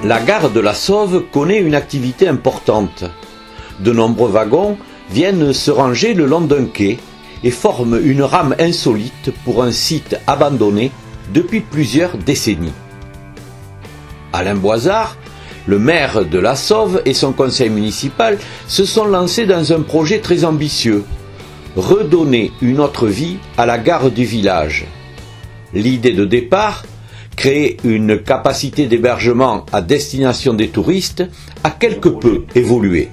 La gare de la Sauve connaît une activité importante. De nombreux wagons viennent se ranger le long d'un quai et forment une rame insolite pour un site abandonné depuis plusieurs décennies. Alain Boisard, le maire de la Sauve et son conseil municipal se sont lancés dans un projet très ambitieux: redonner une autre vie à la gare du village. L'idée de départ, créer une capacité d'hébergement à destination des touristes, a quelque peu évolué.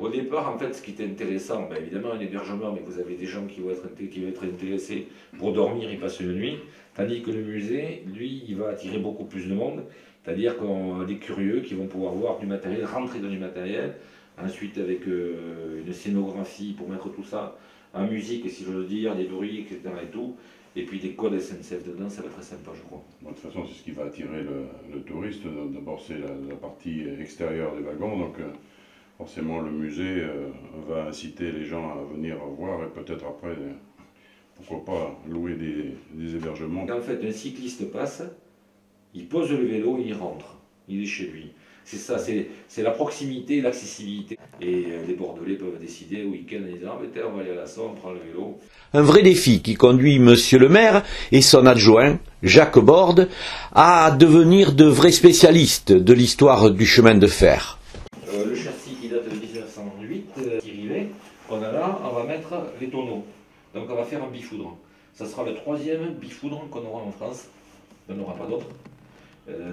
Au départ, en fait, ce qui était intéressant, évidemment un hébergement, mais vous avez des gens qui vont être intéressés pour dormir et passer la nuit, tandis que le musée, lui, il va attirer beaucoup plus de monde, c'est-à-dire qu'on a des curieux qui vont pouvoir voir du matériel, rentrer dans du matériel, ensuite avec une scénographie pour mettre tout ça en musique, si j'ose dire, des bruits, etc. et tout. Et puis des codes SNCF dedans, ça va être très sympa, je crois. Bon, de toute façon, c'est ce qui va attirer le touriste. D'abord, c'est la partie extérieure des wagons, donc forcément le musée va inciter les gens à venir voir et peut-être après, pourquoi pas, louer des hébergements. En fait, un cycliste passe, il pose le vélo, il rentre, il est chez lui. C'est ça, c'est la proximité, l'accessibilité. Et les Bordelais peuvent décider au week-end en disant: ah, on va aller à la Somme, on prend le vélo. Un vrai défi qui conduit monsieur le maire et son adjoint, Jacques Borde, à devenir de vrais spécialistes de l'histoire du chemin de fer. Le châssis qui date de 1908, qui rivet, on a là, on va mettre les tonneaux. Donc on va faire un bifoudre. Ça sera le troisième bifoudre qu'on aura en France. Il n'y en aura pas d'autres.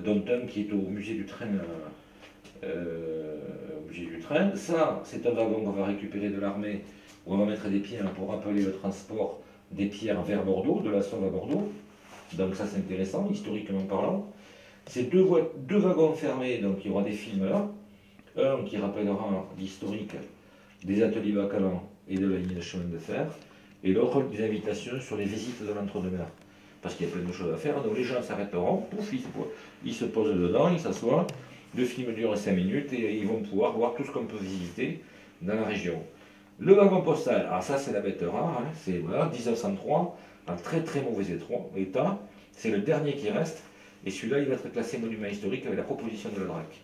Dont un qui est au musée du train. Ça, c'est un wagon qu'on va récupérer de l'armée, où on va mettre des pierres pour rappeler le transport des pierres vers Bordeaux, de la Sauve à Bordeaux. Donc ça, c'est intéressant, historiquement parlant. C'est deux wagons fermés, donc il y aura des films là. Un qui rappellera l'historique des ateliers Bacalan et de la ligne de chemin de fer, et l'autre des invitations sur les visites de l'entre-deux-mer. Parce qu'il y a plein de choses à faire, donc les gens s'arrêteront, pouf, ils se posent dedans, ils s'assoient, le film dure 5 minutes et ils vont pouvoir voir tout ce qu'on peut visiter dans la région. Le wagon postal, alors ça c'est la bête rare, hein, c'est voilà, 1903, en très très mauvais état, c'est le dernier qui reste, et celui-là il va être classé monument historique avec la proposition de la DRAC.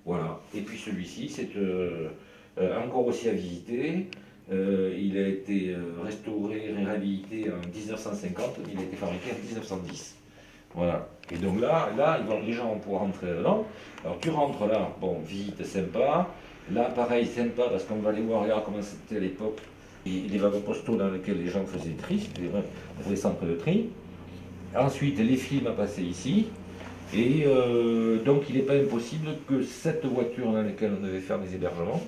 Voilà, et puis celui-ci c'est encore aussi à visiter. Il a été restauré, réhabilité en 1950, il a été fabriqué en 1910. Voilà. Et donc là les gens vont pouvoir rentrer dedans. Alors tu rentres là, bon, visite sympa. Là, pareil, sympa, parce qu'on va aller voir là comment c'était à l'époque. Les wagons postaux dans lesquels les gens faisaient le tri, c'était des centres de tri. Ensuite, les films à passer ici. Et donc il n'est pas impossible que cette voiture dans laquelle on devait faire des hébergements,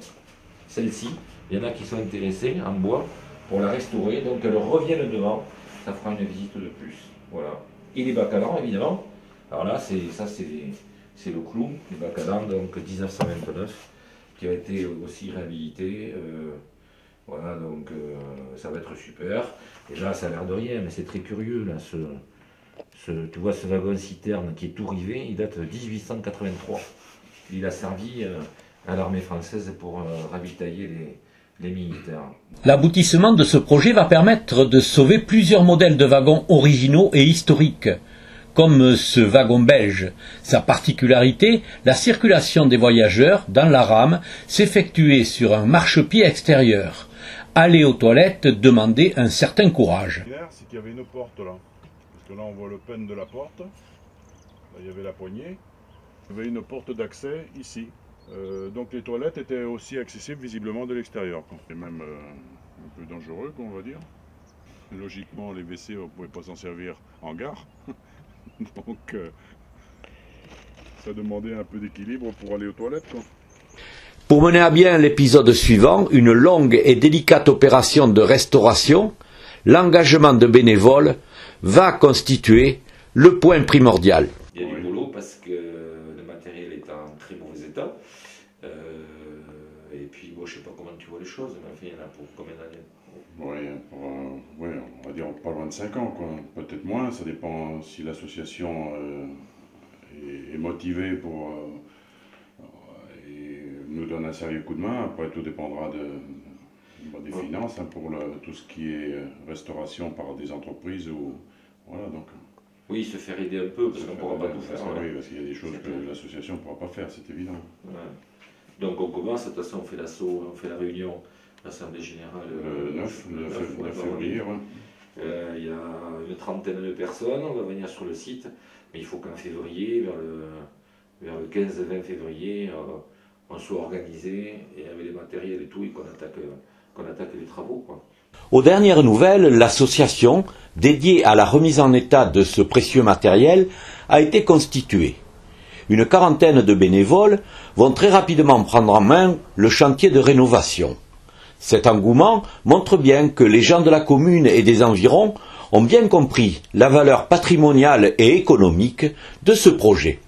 celle-ci, il y en a qui sont intéressés en bois pour la restaurer, donc elle revienne devant, ça fera une visite de plus. Voilà. Et les Bacalan, évidemment. Alors là, c'est le clou, les Bacalan, donc 1929, qui a été aussi réhabilité. Voilà, donc ça va être super. Et là, ça a l'air de rien, mais c'est très curieux, là, tu vois ce wagon-citerne qui est tout rivé, il date de 1883. Il a servi à l'armée française pour ravitailler les militaires. L'aboutissement de ce projet va permettre de sauver plusieurs modèles de wagons originaux et historiques, comme ce wagon belge. Sa particularité, la circulation des voyageurs dans la rame s'effectuait sur un marchepied extérieur. Aller aux toilettes demandait un certain courage. C'est qu'il y avait une porte là. Parce que là on voit le pen de la porte. Là il y avait la poignée. Il y avait une porte d'accès ici. Donc les toilettes étaient aussi accessibles visiblement de l'extérieur. C'est même un peu dangereux, on va dire. Logiquement, les WC, on ne pouvait pas s'en servir en gare. Donc ça demandait un peu d'équilibre pour aller aux toilettes, quoi. Pour mener à bien l'épisode suivant, une longue et délicate opération de restauration, l'engagement de bénévoles va constituer le point primordial. Il y a du boulot parce que le matériel est en très mauvais état. Et puis, bon, je ne sais pas comment tu vois les choses, mais enfin, il y en a pour combien d'années? Ouais, on va dire pas loin de 5 ans, quoi. Peut-être moins, ça dépend si l'association est motivée pour et nous donne un sérieux coup de main. Après, tout dépendra des finances, hein, pour tout ce qui est restauration par des entreprises. Voilà, donc. Oui, se faire aider un peu, parce qu'on ne pourra pas tout faire. Oui, parce qu'il y a des choses que l'association ne pourra pas faire, c'est évident. Ouais. Donc on commence, de toute façon on fait l'assaut, on fait la réunion, l'Assemblée Générale Le 9 février, ouais. Il y a une trentaine de personnes, on va venir sur le site, mais il faut qu'en février, vers le 15-20 février, on soit organisé, et avec les matériels et tout, et qu'on attaque les travaux, quoi. Aux dernières nouvelles, l'association, dédiée à la remise en état de ce précieux matériel, a été constituée. Une quarantaine de bénévoles vont très rapidement prendre en main le chantier de rénovation. Cet engouement montre bien que les gens de la commune et des environs ont bien compris la valeur patrimoniale et économique de ce projet.